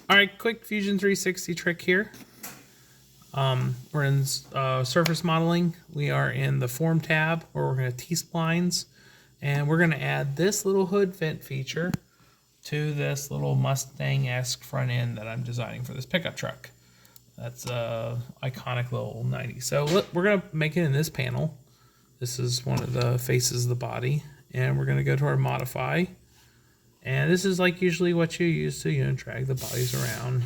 All right, quick Fusion 360 trick here. We're in surface modeling. We are in the form tab where we're going to T-splines, and we're going to add this little hood vent feature to this little Mustang-esque front end that I'm designing for this pickup truck. That's a iconic little 90. So we're going to make it in this panel. This is one of the faces of the body, and we're going to go to our modify. And this is like usually what you use to, drag the bodies around,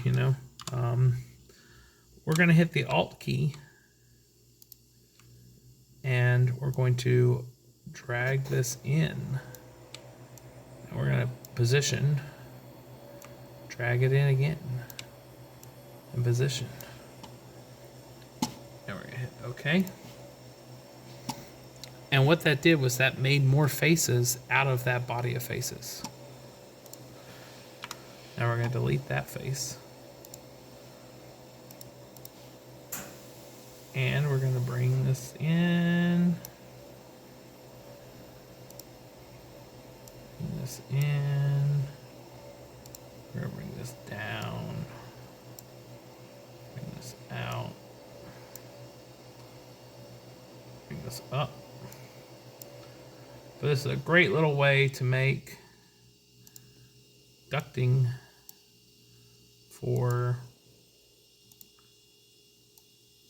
We're going to hit the Alt key, and we're going to drag this in. And we're going to position, drag it in again, and position. And we're going to hit OK. And what that did was that made more faces out of that body of faces. Now we're going to delete that face. And we're going to bring this in. Bring this in. We're going to bring this down. Bring this out. Bring this up. But this is a great little way to make ducting for,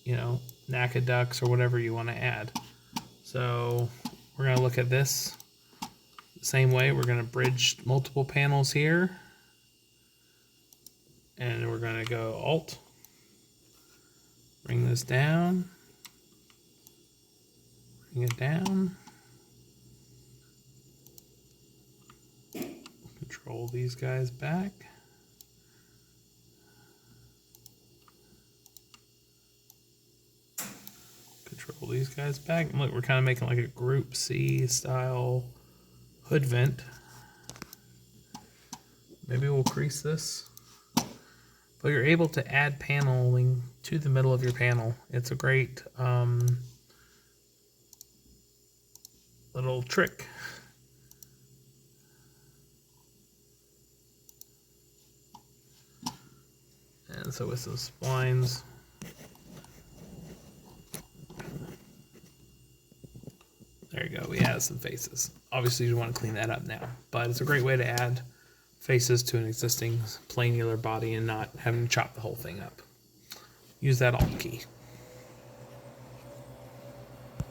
NACA ducts or whatever you want to add. So we're going to look at this the same way. We're going to bridge multiple panels here. And we're going to go Alt. Bring this down. Bring it down. Control these guys back. Control these guys back. And look, we're kind of making like a Group C style hood vent. Maybe we'll crease this. But you're able to add paneling to the middle of your panel. It's a great little trick. And so with some splines, there you go, we added some faces. Obviously you want to clean that up now, but it's a great way to add faces to an existing planular body and not having to chop the whole thing up. Use that Alt key.